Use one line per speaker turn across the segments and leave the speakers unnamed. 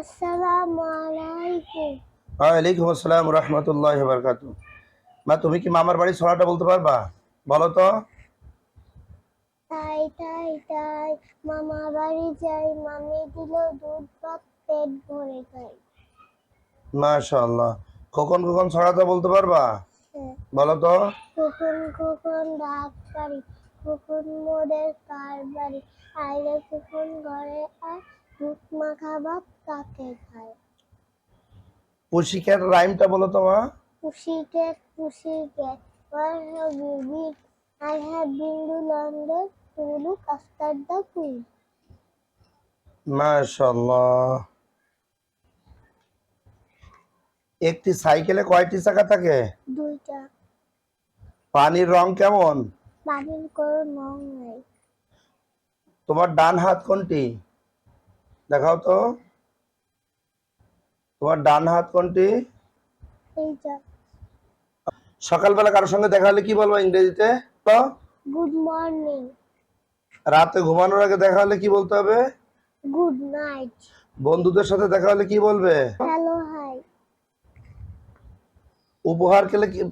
আসসালামু আলাইকুম।
ওয়ালাইকুম আসসালাম রহমতুল্লাহ বারকাতু। মা, তুমি কি মামার বাড়ি ছড়াটা বলতে পারবা? বলো তো।
তাই তাই তাই মামা বাড়ি যাই, মামি দিল দুধ ভাত পেট ভরে খাই।
মাশাআল্লাহ। খোকন খোকন ছড়াটা বলতে পারবা?
হ্যাঁ।
বলো তো।
কখন কখন ডাক পারি, কখন মোদের কার বাড়ি, আইরে কখন ঘরে আয়, দুধ মাখা ভাত কাকে খায়।
পুশিক্যাট রাইমটা বলো তো মা।
Pussycat, where have you been? I have been to London to look after the Queen.
মাশাআল্লাহ। একটি সাইকেলে কয়টি চাকা থাকে?
দুইটা।
পানির রং কেমন?
পানির কোনো রং নাই।
তোমার ডান হাত কোনটি? দেখাও তো। তোমার ডান হাত কোনটি?
এইটা।
সকালবেলা কারোর সঙ্গে দেখা হলে কি বলবো ইংরেজিতে? তো
গুড মর্নিং।
রাতে ঘুমানোর আগে দেখা হলে কি বলতে হবে?
Good night.
বন্ধুদের সাথে দেখা হলে কি বলবে?
Hello hi.
উপহার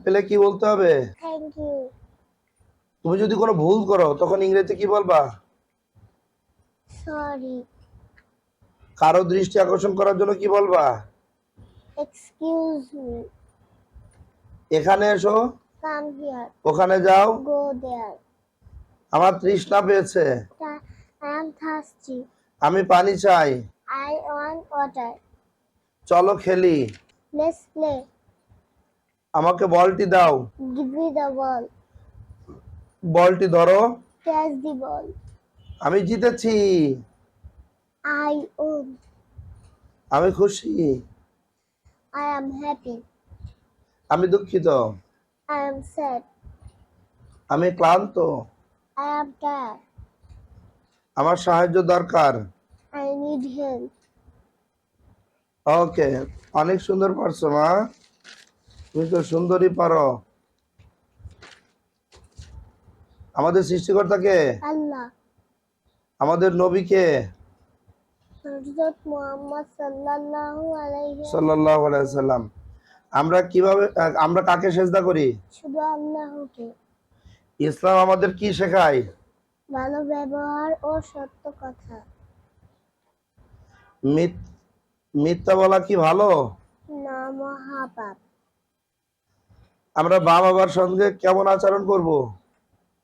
পেলে কি বলতে হবে?
Thank you.
তুমি যদি কোনো ভুল করো তখন ইংরেজিতে কি বলবা?
সরি।
কারো দৃষ্টি আকর্ষণ করার জন্য কি বলবা?
Excuse me.
এখানে এসো,
কাম হিয়ার।
ওখানে যাও,
গো দেয়ার।
আমার তৃষ্ণা পেয়েছে,
আই এম থার্স্টি।
আমি পানি চাই,
আই ওয়ান্ট ওয়াটার।
চলো খেলি,
লেটস প্লে।
আমাকে বলটি দাও,
গিভ মি দ্য বল।
বলটি ধরো,
ক্যাচ দি বল।
আমি জিতেছি,
আই ওন।
আমি খুশি,
I am happy.
আমি দুঃখিত,
I am sad.
আমি ক্লান্ত,
I am tired.
আমার সাহায্য দরকার।
I need help.
ওকে, অনেক সুন্দর পারছো মা, তুমি তো সুন্দরই পারো। আমাদের সৃষ্টিকর্তাকে,
Allah.
আমাদের নবীকে
Hazrat Muhammad sallallahu alayhi
সাল্লাল্লাহু আলাইহি সাল্লাম, আমরা কাকে সেজদা করি?
শুধু আল্লাহকে।
ইসলাম আমাদের কি শেখায়?
ভালো ব্যবহার ও সত্য কথা।
মিথ্যা বলা কি ভালো?
না, মহাপাপ।
আমরা মা বাবার সঙ্গে কেমন আচরণ করব?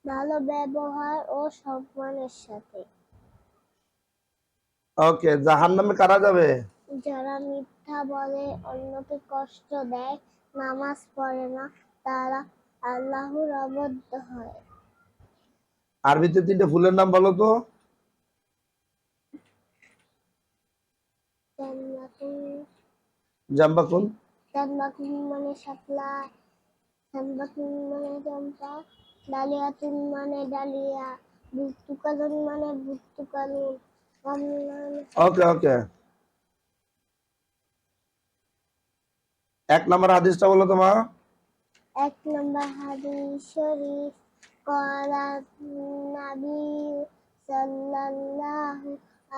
ভালো ব্যবহার ও সম্মানের সাথে।
ওকে, জাহান্নামে কারা যাবে?
যারা মিথ্যা বলে, অন্যকে কষ্ট দেয়, নামাজ পড়ে না, তারা আল্লাহর অবাধ্য হয়।
আরবিতে 3টে ফুলের নাম বলো তো। জাম্বাকুন।
জান্নাতুন মানে শাপলা, জান্নাতুন মানে চম্পা, ডালিয়াতুন মানে ডালিয়া, বুর্তুকালুন মানে বুর্তুকালুন,
ওকে ওকে, 1 নম্বর হাদিসটা বলো তো মা।
1 নম্বর হাদিস শরীফ, ক্বালা নবী সাল্লাল্লাহু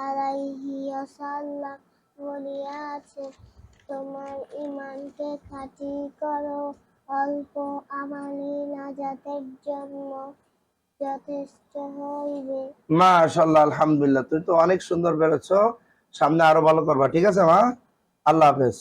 আলাইহি ওয়াসাল্লাম বলিয়াছে, তোমার ঈমানকে খাঁটি করো, অল্প আমালই নাজাতের জন্য যথেষ্ট হইবে।
মাশাআল্লাহ, আলহামদুলিল্লাহ, তুমি তো অনেক সুন্দর বেরোছো, সামনে আরো ভালো করবা। ঠিক আছে মা, আল্লাহ হাফেজ।